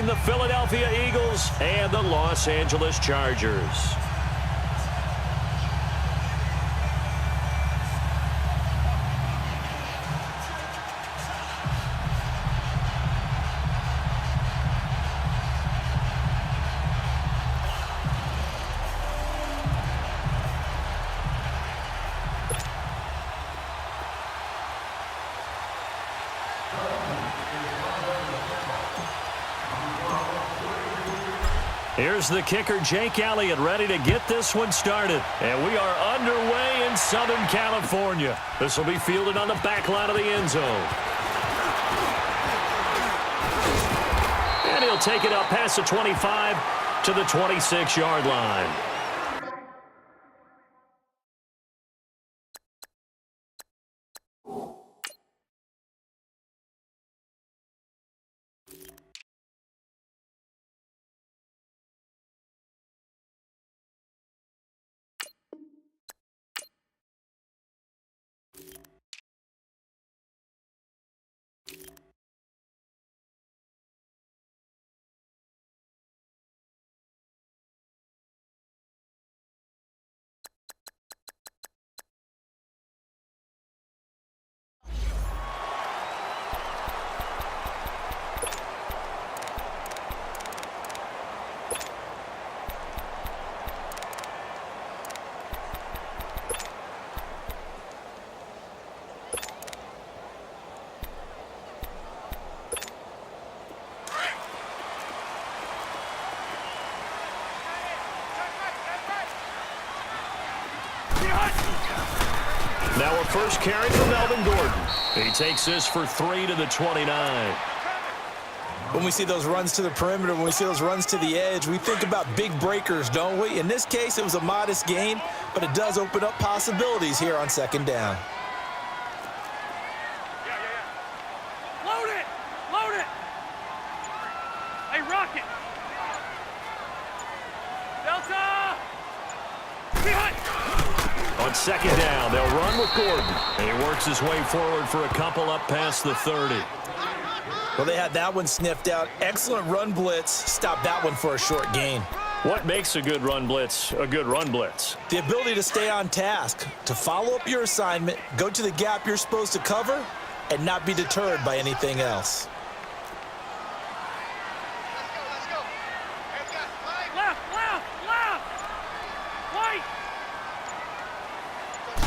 the Philadelphia Eagles and the Los Angeles Chargers. Here's the kicker, Jake Elliott, ready to get this one started. And we are underway in Southern California. This will be fielded on the back line of the end zone. And he'll take it up past the 25 to the 26-yard line. Now a first carry for Melvin Gordon. He takes this for 3 to the 29. When we see those runs to the perimeter, when we see those runs to the edge, we think about big breakers, don't we? In this case, it was a modest gain, but it does open up possibilities here on second down. Load it! Load it! Hey, Rocket! Delta! Behind! On second down, they'll run with Gordon. And he works his way forward for a couple up past the 30. Well, they had that one sniffed out. Excellent run blitz. Stop that one for a short gain. What makes a good run blitz a good run blitz? The ability to stay on task, to follow up your assignment, go to the gap you're supposed to cover, and not be deterred by anything else. Left! Left! Left! White!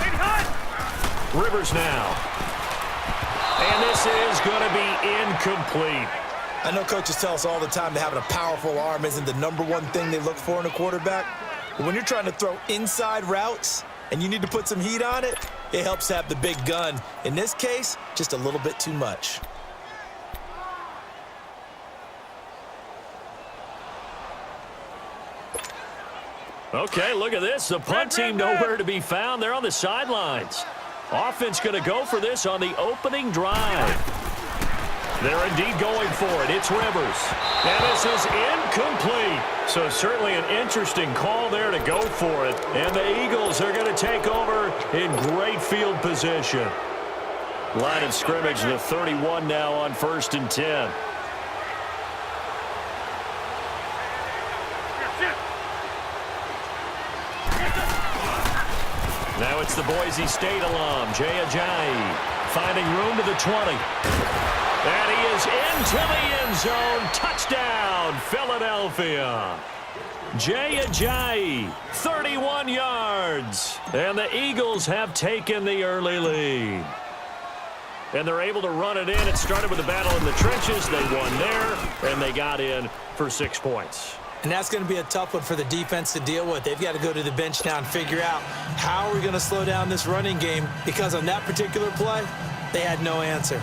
Big hut! Rivers now. And this is going to be incomplete. I know coaches tell us all the time that having a powerful arm isn't the number one thing they look for in a quarterback. But when you're trying to throw inside routes and you need to put some heat on it, it helps to have the big gun. In this case, just a little bit too much. Okay, look at this. The punt team nowhere to be found. They're on the sidelines. Offense going to go for this on the opening drive. They're indeed going for it. It's Rivers. And this is incomplete. So certainly an interesting call there to go for it. And the Eagles are going to take over in great field position. Line of scrimmage, the 31 now on 1st and 10. Now it's the Boise State alum, Jay Ajayi, finding room to the 20. And he is into the end zone. Touchdown, Philadelphia. Jay Ajayi, 31 yards. And the Eagles have taken the early lead. And they're able to run it in. It started with a battle in the trenches. They won there, and they got in for 6 points. And that's going to be a tough one for the defense to deal with. They've got to go to the bench now and figure out how are we going to slow down this running game, because on that particular play, they had no answer.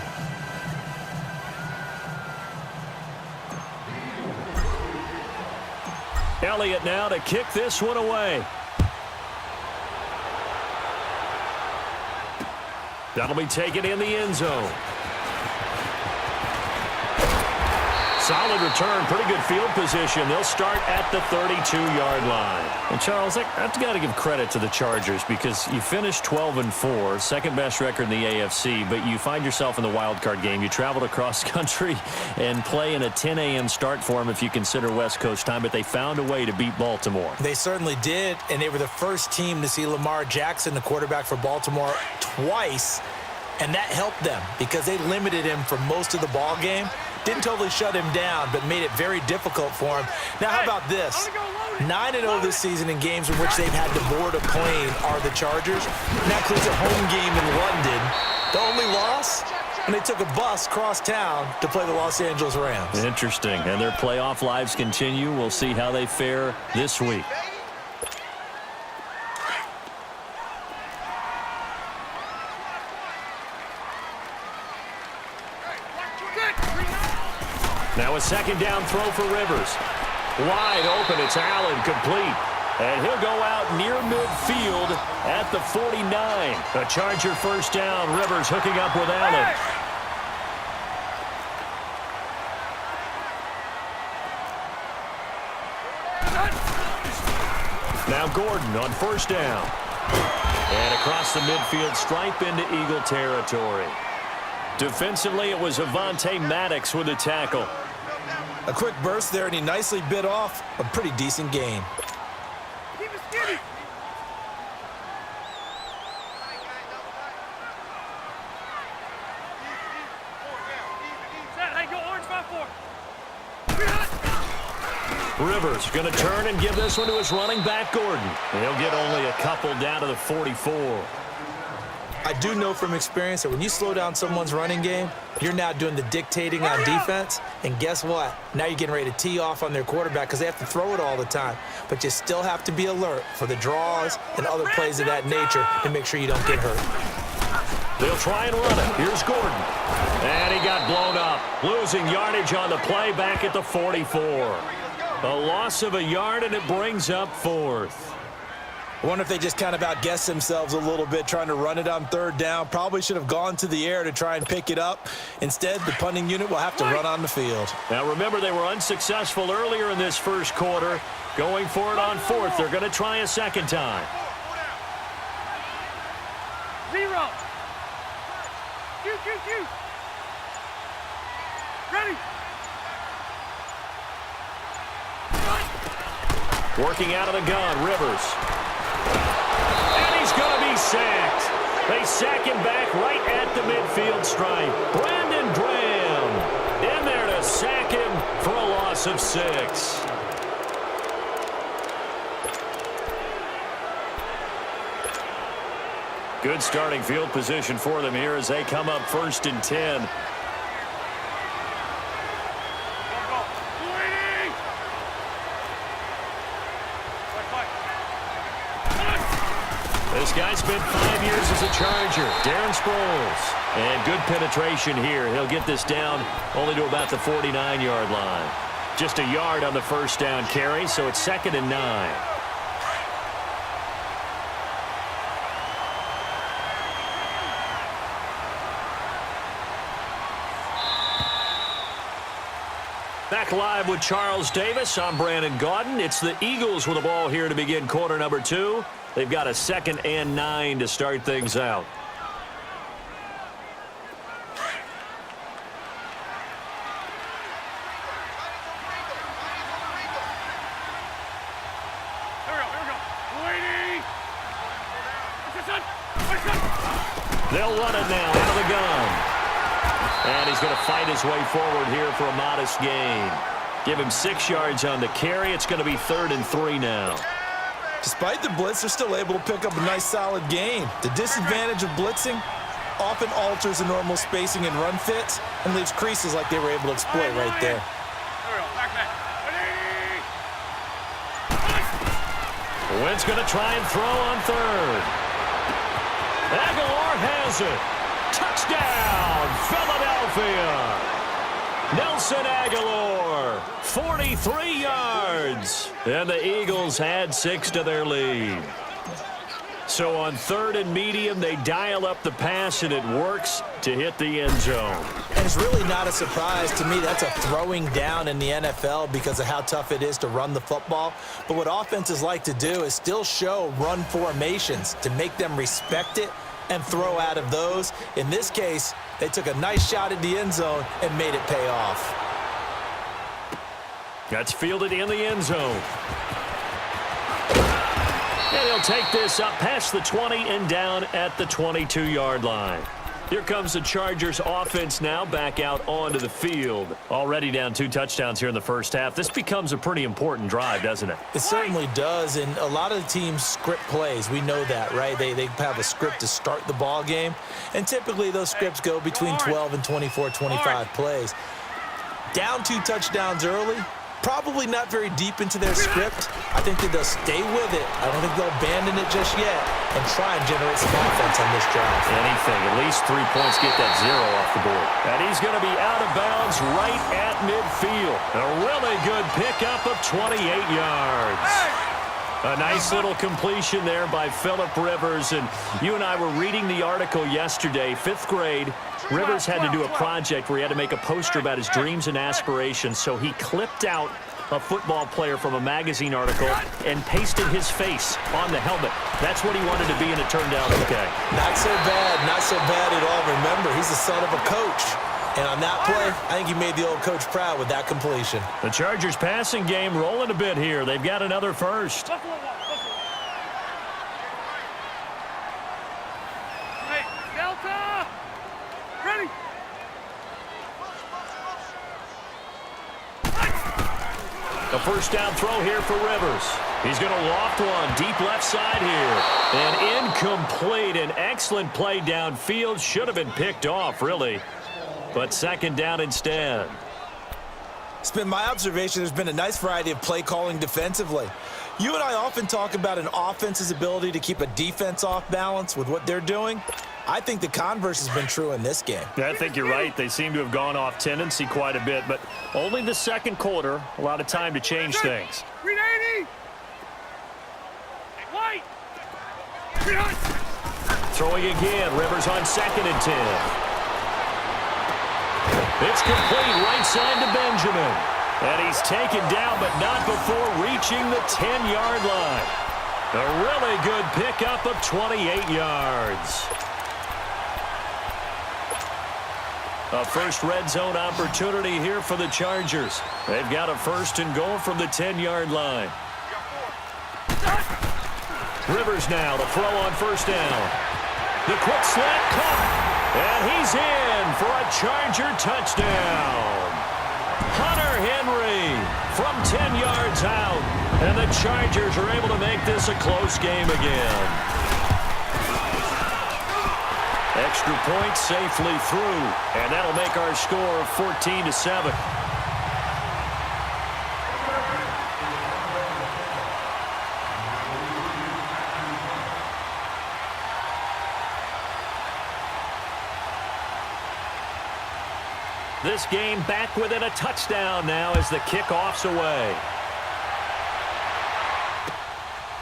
Elliott now to kick this one away. That'll be taken in the end zone. solid return, pretty good field position. They'll start at the 32-yard line. And, Charles, I've got to give credit to the Chargers because you finished 12-4, second-best record in the AFC, but you find yourself in the wild card game. You traveled across country and play in a 10 a.m. start for them if you consider West Coast time, but they found a way to beat Baltimore. They certainly did, and they were the first team to see Lamar Jackson, the quarterback for Baltimore, twice. And that helped them because they limited him for most of the ball game. Didn't totally shut him down, but made it very difficult for him. Now, how about this? 9-0 this season in games in which they've had to board a plane are the Chargers. And that includes a home game in London. The only loss? And they took a bus cross town to play the Los Angeles Rams. Interesting. And their playoff lives continue. We'll see how they fare this week. Now a second down throw for Rivers. Wide open, it's Allen, complete. And he'll go out near midfield at the 49. A Charger first down, Rivers hooking up with Allen. Now Gordon on first down. And across the midfield stripe into Eagle territory. Defensively, it was Avonte Maddox with the tackle. A quick burst there, and he nicely bit off a pretty decent gain. Keep it skinny. Set, hey, go orange 5-4. Rivers going to turn and give this one to his running back, Gordon. And he'll get only a couple down to the 44. I do know from experience that when you slow down someone's running game, you're now doing the dictating on defense. And guess what? Now you're getting ready to tee off on their quarterback because they have to throw it all the time. But you still have to be alert for the draws and other plays of that nature to make sure you don't get hurt. They'll try and run it. Here's Gordon. And he got blown up. Losing yardage on the play back at the 44. A loss of a yard, and it brings up fourth. I wonder if they just kind of outguessed themselves a little bit trying to run it on third down. Probably should have gone to the air to try and pick it up. Instead, the punting unit will have to run on the field. Now, remember, they were unsuccessful earlier in this first quarter. Going for it on fourth. They're going to try a second time. 0. Q. Ready. Working out of the gun, Rivers. And he's going to be sacked. They sack him back right at the midfield stripe. Brandon Graham in there to sack him for a loss of 6. Good starting field position for them here as they come up 1st and 10. This guy spent 5 years as a Charger, Darren Sproles. And good penetration here. He'll get this down only to about the 49-yard line. Just a yard on the first down carry, so it's 2nd and 9. Back live with Charles Davis. I'm Brandon Gaudin. It's the Eagles with the ball here to begin quarter number 2. They've got a 2nd and 9 to start things out. Here we go. Waiting. They'll run it now out of the gun. And he's going to fight his way forward here for a modest gain. Give him 6 yards on the carry. It's going to be 3rd and 3 now. Despite the blitz, they're still able to pick up a nice, solid gain. The disadvantage of blitzing often alters the normal spacing and run fits and leaves creases like they were able to exploit right there. Wentz going to try and throw on 3rd. Aguilar has it. Touchdown, Philadelphia. Nelson Aguilar, 43 yards. And the Eagles add 6 to their lead. So on 3rd and medium, they dial up the pass, and it works to hit the end zone. And it's really not a surprise to me. That's a throwing down in the NFL because of how tough it is to run the football. But what offenses like to do is still show run formations to make them respect it and throw out of those. In this case, they took a nice shot at the end zone and made it pay off. That's fielded in the end zone. And he'll take this up past the 20 and down at the 22-yard line. Here comes the Chargers offense now back out onto the field. Already down 2 touchdowns here in the first half. This becomes a pretty important drive, doesn't it? It certainly does, and a lot of the teams script plays. We know that, right? They have a script to start the ball game, and typically those scripts go between 12 and 24, 25 plays. Down 2 touchdowns early, probably not very deep into their script. I think that they'll stay with it. I don't think they'll abandon it just yet and try and generate some offense on this drive. Anything, at least 3 points, get that 0 off the board. And he's going to be out of bounds right at midfield. A really good pickup of 28 yards. A nice little completion there by Phillip Rivers. And you and I were reading the article yesterday, 5th grade. Rivers had to do a project where he had to make a poster about his dreams and aspirations, so he clipped out a football player from a magazine article and pasted his face on the helmet. That's what he wanted to be, and it turned out okay. Not so bad at all. Remember, he's the son of a coach. And on that play, I think he made the old coach proud with that completion. The Chargers passing game rolling a bit here. They've got another first. Hey, Delta! Ready! A first down throw here for Rivers. He's going to loft one deep left side here. And incomplete. An excellent play downfield. Should have been picked off, really. But second down instead. It's been my observation there's been a nice variety of play calling defensively. You and I often talk about an offense's ability to keep a defense off balance with what they're doing. I think the converse has been true in this game. Yeah, I think you're right. They seem to have gone off tendency quite a bit, but only the second quarter. A lot of time to change things. 380! White! 300! Throwing again. Rivers on 2nd and 10. It's complete right side to Benjamin. And he's taken down, but not before reaching the 10-yard line. A really good pickup of 28 yards. A first red zone opportunity here for the Chargers. They've got a 1st and goal from the 10-yard line. Rivers now to throw on 1st down. The quick slant caught. And he's in for a Charger touchdown. Hunter Henry from 10 yards out. And the Chargers are able to make this a close game again. Extra point safely through. And that'll make our score 14-7. This game back within a touchdown now as the kickoff's away.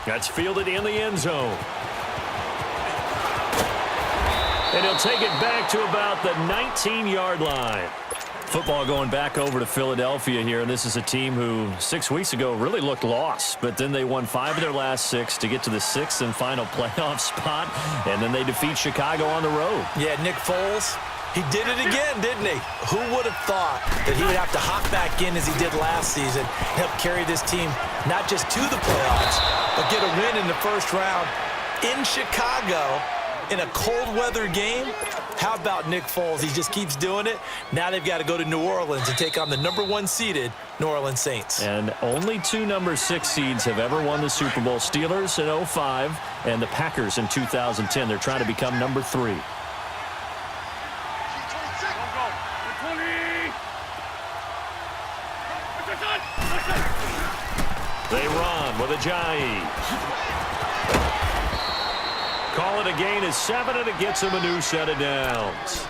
That's fielded in the end zone. And he'll take it back to about the 19-yard line. Football going back over to Philadelphia here, and this is a team who 6 weeks ago really looked lost, but then they won 5 of their last 6 to get to the 6th and final playoff spot, and then they defeat Chicago on the road. Yeah, Nick Foles, he did it again, didn't he? Who would have thought that he would have to hop back in as he did last season, help carry this team not just to the playoffs, but get a win in the first round in Chicago in a cold weather game? How about Nick Foles? He just keeps doing it. Now they've got to go to New Orleans and take on the #1 seeded New Orleans Saints. And only 2 number 6 seeds have ever won the Super Bowl. Steelers in 2005 and the Packers in 2010. They're trying to become #3. They run with Ajayi. Call it a gain of 7, and it gets him a new set of downs.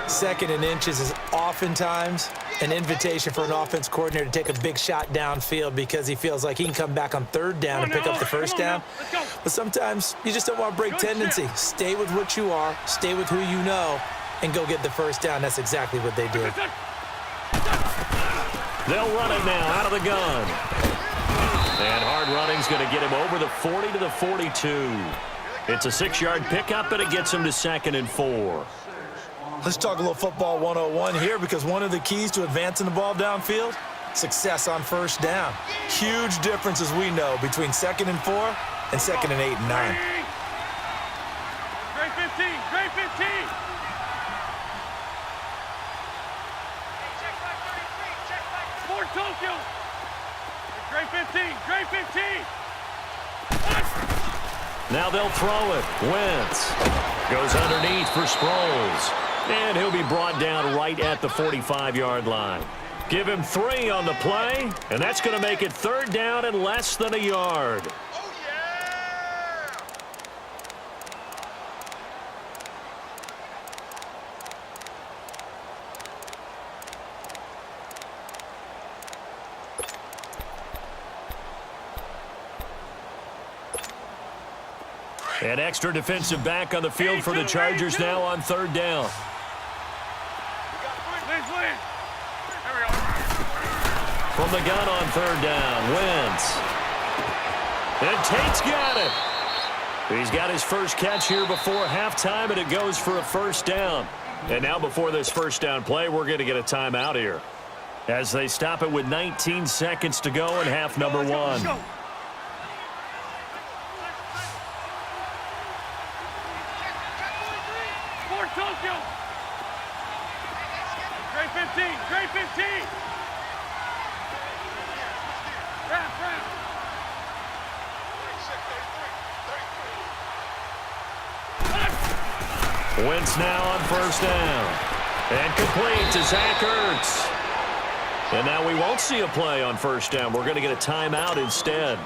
2nd and inches is oftentimes an invitation for an offense coordinator to take a big shot downfield because he feels like he can come back on 3rd down and pick up the 1st down. But sometimes you just don't want to break tendency. Stay with what you are. Stay with who you know. and go get the first down. That's exactly what they did. They'll run it now out of the gun. And hard running's going to get him over the 40 to the 42. It's a 6-yard pickup, and it gets him to 2nd and 4. Let's talk a little football 101 here, because one of the keys to advancing the ball downfield, success on first down. Huge difference, as we know, between 2nd and 4 and 2nd and 8 and 9. Great 15, great 15. Fort Tokyo. Great 15, great 15. Now they'll throw it. Wentz goes underneath for Sproles. And he'll be brought down right at the 45-yard line. Give him 3 on the play, and that's going to make it 3rd down and less than a yard. An extra defensive back on the field for the Chargers now on 3rd down. From the gun on 3rd down, Wentz. And Tate's got it. He's got his first catch here before halftime, and it goes for a 1st down. And now before this 1st down play, we're going to get a timeout here, as they stop it with 19 seconds to go in half number 1. Tokyo. Great 15, great 15. Wrap. Wentz now on 1st down. And complete to Zach Ertz. And now we won't see a play on 1st down. We're going to get a timeout instead,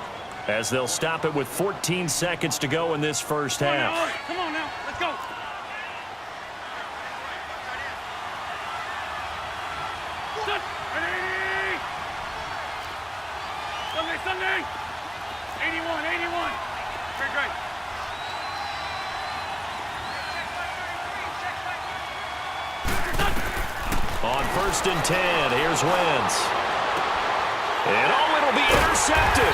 as they'll stop it with 14 seconds to go in this first half. Come on now, let's go. Sunday. 81. Great. On 1st and 10, here's Wentz. And it'll be intercepted.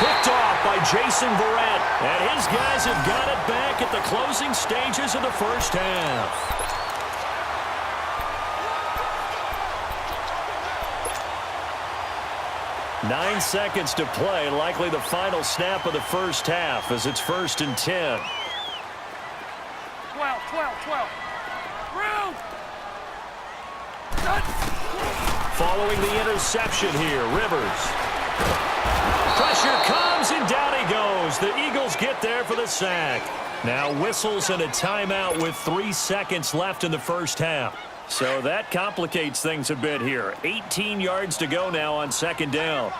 Picked off by Jason Verrett. And his guys have got it back at the closing stages of the first half. Nine seconds to play, likely the final snap of the first half, as it's 1st and 10. 12. Room. Following the interception here, Rivers. Pressure comes, and down he goes. The Eagles get there for the sack. Now whistles and a timeout with 3 seconds left in the first half. So that complicates things a bit here. 18 yards to go now on 2nd down.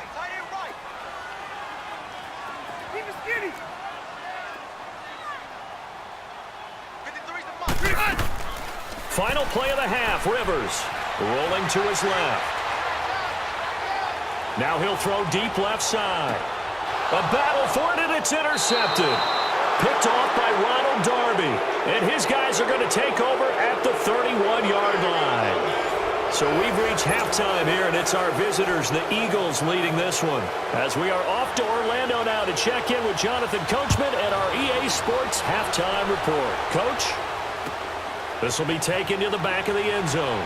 Final play of the half, Rivers rolling to his left. Now he'll throw deep left side. A battle for it, and it's intercepted. Picked off by Ronald Darby. And his guys are going to take over at the 31-yard line. So we've reached halftime here, and it's our visitors, the Eagles, leading this one. As we are off to Orlando now to check in with Jonathan Coachman and our EA Sports halftime report. Coach? This will be taken to the back of the end zone.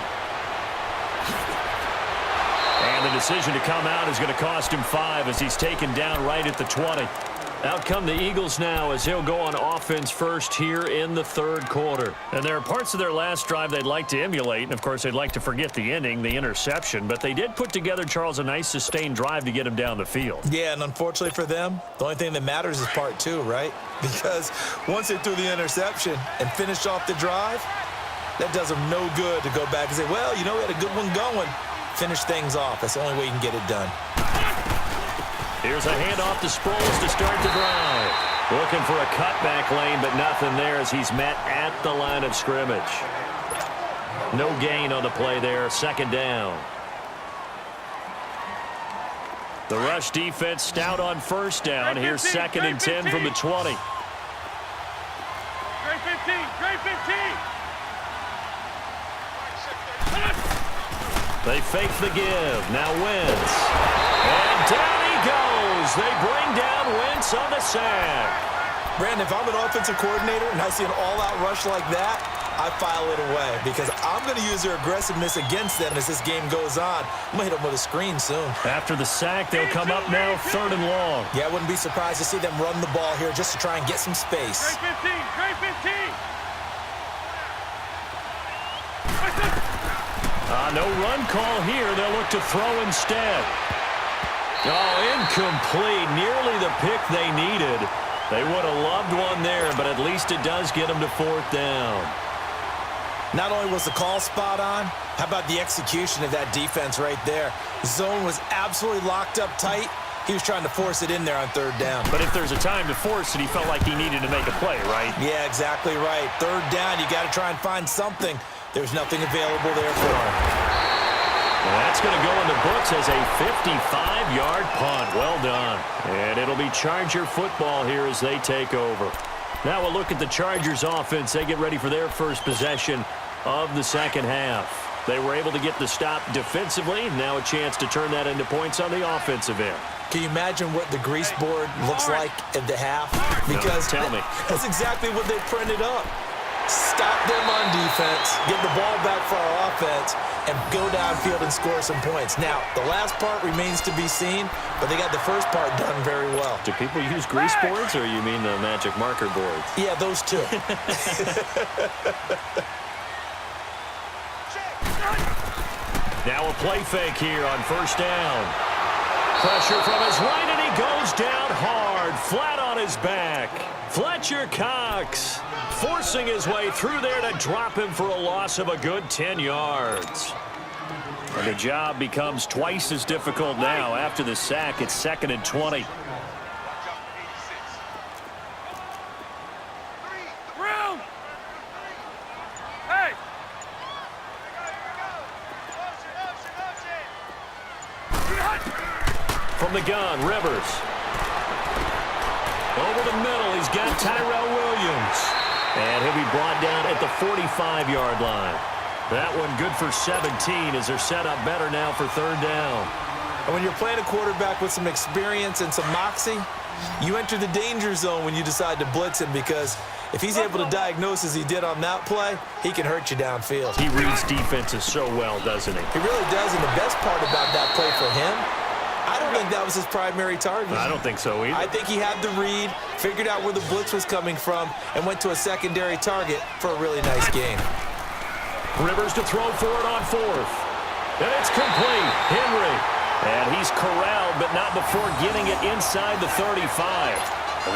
And the decision to come out is going to cost him 5 as he's taken down right at the 20. Out come the Eagles now as he'll go on offense first here in the 3rd quarter. And there are parts of their last drive they'd like to emulate. And, of course, they'd like to forget the ending, the interception. But they did put together, Charles, a nice sustained drive to get him down the field. Yeah, and unfortunately for them, the only thing that matters is part 2, right? Because once they threw the interception and finished off the drive, that does them no good to go back and say, well, we had a good one going. Finish things off. That's the only way you can get it done. Here's a handoff to Sproles to start the drive. Looking for a cutback lane, but nothing there as he's met at the line of scrimmage. No gain on the play there. 2nd down. The rush defense stout on 1st down. Here's 2nd and 10 from the 20. Great 15. They fake the give. Now Wentz. And down he goes. They bring down Wentz on the sack. Brandon, if I'm an offensive coordinator and I see an all-out rush like that, I file it away because I'm going to use their aggressiveness against them as this game goes on. I'm going to hit them with a screen soon. After the sack, they'll come up now 3rd and long. Yeah, I wouldn't be surprised to see them run the ball here just to try and get some space. Great 15. Great 15. No run call here. They'll look to throw instead. Oh, incomplete. Nearly the pick they needed. They would have loved one there, but at least it does get them to 4th down. Not only was the call spot on, how about the execution of that defense right there? Zone was absolutely locked up tight. He was trying to force it in there on 3rd down. But if there's a time to force it, he felt like he needed to make a play, right? Yeah, exactly right. 3rd down, you got to try and find something. There's nothing available there for him. And that's going to go in the books as a 55-yard punt. Well done. And it'll be Charger football here as they take over. Now we'll look at the Chargers offense. They get ready for their first possession of the second half. They were able to get the stop defensively. Now a chance to turn that into points on the offensive end. Can you imagine what the grease board looks like at the half? Because no, tell me. That's exactly what they printed up. Stop them on defense, get the ball back for our offense, and go downfield and score some points. Now, the last part remains to be seen, but they got the first part done very well. Do people use grease boards, or you mean the magic marker boards? Yeah, those two. Now a play fake here on 1st down. Pressure from his right, and he goes down hard, flat on his back. Fletcher Cox forcing his way through there to drop him for a loss of a good 10 yards. And the job becomes twice as difficult now after the sack. It's 2nd and 20. Room. Hey. From the gun, Rivers. Over the middle, he's got Tyrell Williams. And he'll be brought down at the 45-yard line. That one good for 17 as they're set up better now for 3rd down. And when you're playing a quarterback with some experience and some moxie, you enter the danger zone when you decide to blitz him because if he's able to diagnose as he did on that play, he can hurt you downfield. He reads defenses so well, doesn't he? He really does, and the best part about that play for him, I don't think that was his primary target. I don't think so either. I think he had the read, figured out where the blitz was coming from, and went to a secondary target for a really nice game. Rivers to throw for it on 4th. And it's complete. Henry. And he's corralled, but not before getting it inside the 35.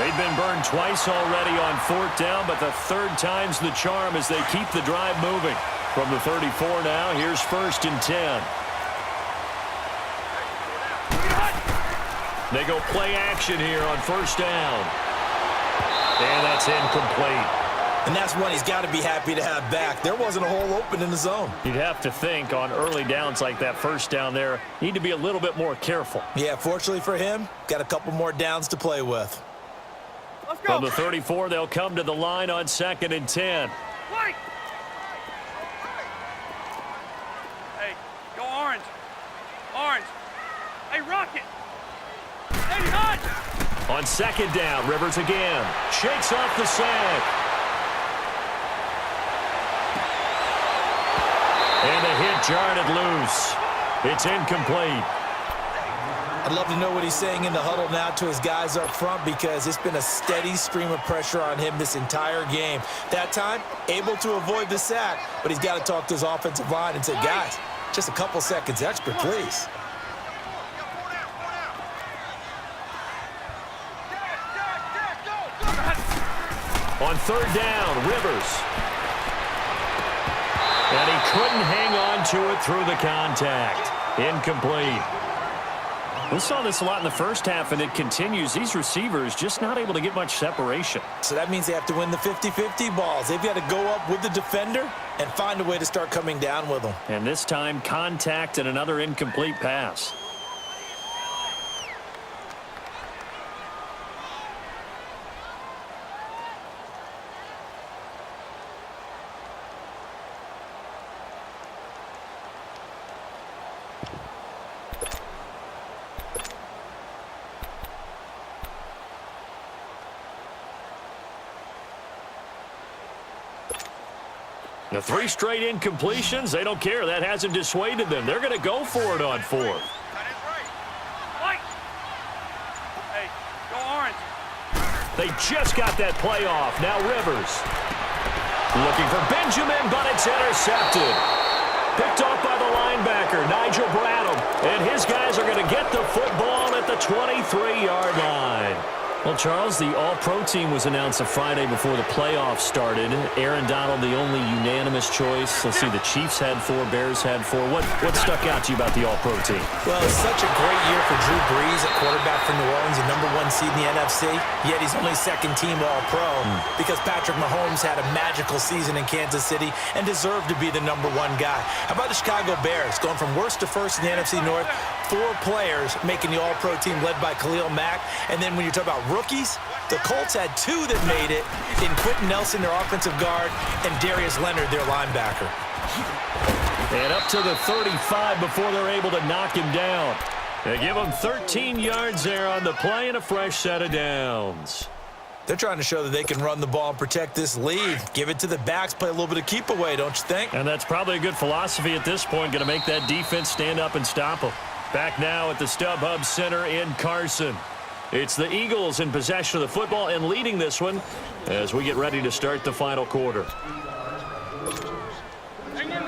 They've been burned twice already on 4th down, but the 3rd time's the charm as they keep the drive moving. From the 34 now, here's 1st and 10. They go play action here on 1st down. And that's incomplete. And that's one he's got to be happy to have back. There wasn't a hole open in the zone. You'd have to think on early downs like that 1st down there, need to be a little bit more careful. Yeah, fortunately for him, got a couple more downs to play with. Let's go. From the 34, they'll come to the line on 2nd and 10. White. Hey, go orange. Orange. Hey, Rocket. Hey, hot. On 2nd down, Rivers again. Shakes off the sack. And the hit jarred it loose. It's incomplete. I'd love to know what he's saying in the huddle now to his guys up front because it's been a steady stream of pressure on him this entire game. That time, able to avoid the sack, but he's got to talk to his offensive line and say, guys, just a couple seconds extra, please. On 3rd down, Rivers. And he couldn't hang on to it through the contact. Incomplete. We saw this a lot in the first half, and it continues. These receivers just not able to get much separation. So that means they have to win the 50-50 balls. They've got to go up with the defender and find a way to start coming down with them. And this time, contact and another incomplete pass. The 3 straight incompletions, they don't care. That hasn't dissuaded them. They're going to go for it on 4th. White. Hey, go orange. They just got that play off. Now Rivers. Looking for Benjamin, but it's intercepted. Picked off by the linebacker, Nigel Bradham. And his guys are going to get the football at the 23-yard line. Well, Charles, the All-Pro team was announced a Friday before the playoffs started. Aaron Donald, the only unanimous choice. Let's see, the Chiefs had 4, Bears had 4. What stuck out to you about the All-Pro team? Well, it's such a great year for Drew Brees at quarterback for New Orleans, the #1 seed in the NFC. Yet he's only second-team All-Pro because Patrick Mahomes had a magical season in Kansas City and deserved to be the #1 guy. How about the Chicago Bears going from worst to first in the NFC North? 4 players making the All-Pro team led by Khalil Mack. And then when you talk about rookies, the Colts had 2 that made it in Quentin Nelson, their offensive guard, and Darius Leonard, their linebacker. And up to the 35 before they're able to knock him down. They give him 13 yards there on the play and a fresh set of downs. They're trying to show that they can run the ball and protect this lead. Give it to the backs, play a little bit of keep away, don't you think? And that's probably a good philosophy at this point, going to make that defense stand up and stop them. Back now at the StubHub Center in Carson. It's the Eagles in possession of the football and leading this one as we get ready to start the final quarter.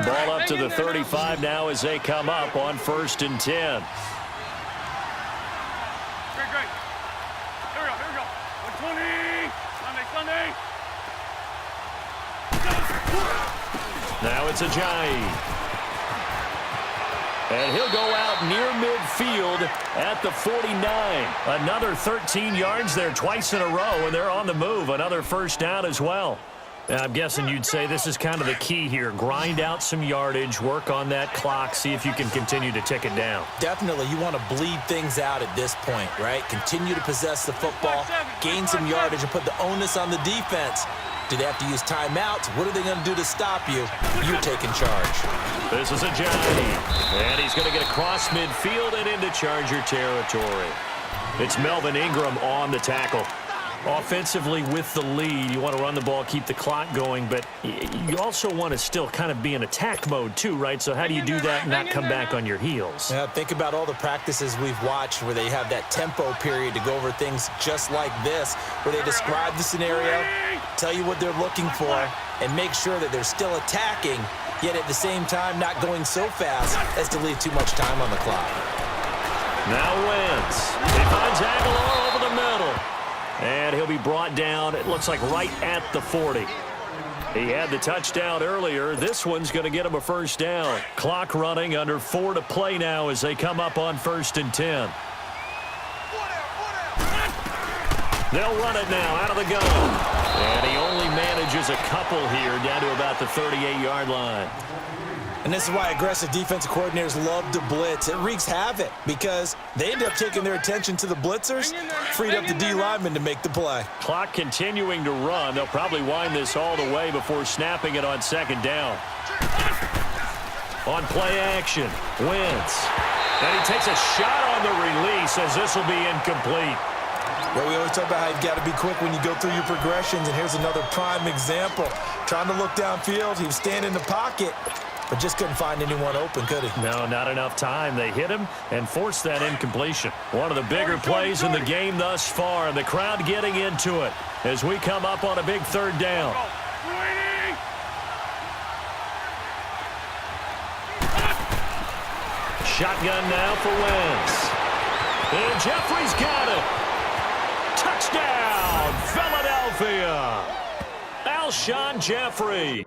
Ball up to the 35 now as they come up on 1st and 10. Great. Here we go. 120. Sunday. Now it's Ajayi. And he'll go out near midfield at the 49. Another 13 yards there twice in a row, and they're on the move. Another first down as well. I'm guessing you'd say this is kind of the key here. Grind out some yardage, work on that clock, see if you can continue to tick it down. Definitely. You want to bleed things out at this point, right? Continue to possess the football, gain some yardage, and put the onus on the defense. Do they have to use timeouts? What are they going to do to stop you? You're taking charge. This is Ajayi. And he's going to get across midfield and into Charger territory. It's Melvin Ingram on the tackle. Offensively with the lead, you want to run the ball, keep the clock going, but you also want to still kind of be in attack mode too, right? So how do you do that and not come back on your heels? Yeah, think about all the practices we've watched where they have that tempo period to go over things just like this, where they describe the scenario, tell you what they're looking for, and make sure that they're still attacking, yet at the same time not going so fast as to leave too much time on the clock. Now Wentz. He finds Aguilar over the middle. And he'll be brought down, it looks like right at the 40. He had the touchdown earlier. This one's going to get him a first down. Clock running, under 4 to play now as they come up on 1st and 10. They'll run it now out of the gun. And he only manages a couple here down to about the 38-yard line. And this is why aggressive defensive coordinators love to blitz. It wreaks havoc because they end up taking their attention to the blitzers, freed up the D lineman to make the play. Clock continuing to run. They'll probably wind this all the way before snapping it on 2nd down. On play action, Wentz. And he takes a shot on the release as this will be incomplete. Well, we always talk about how you've got to be quick when you go through your progressions, and here's another prime example. Trying to look downfield, he was standing in the pocket, but just couldn't find anyone open, could he? No, not enough time. They hit him and forced that incompletion. One of the bigger plays in the game thus far, and the crowd getting into it as we come up on a big 3rd down. Shotgun now for Wentz. And Jeffrey's got it. Touchdown, Philadelphia. Alshon Jeffrey.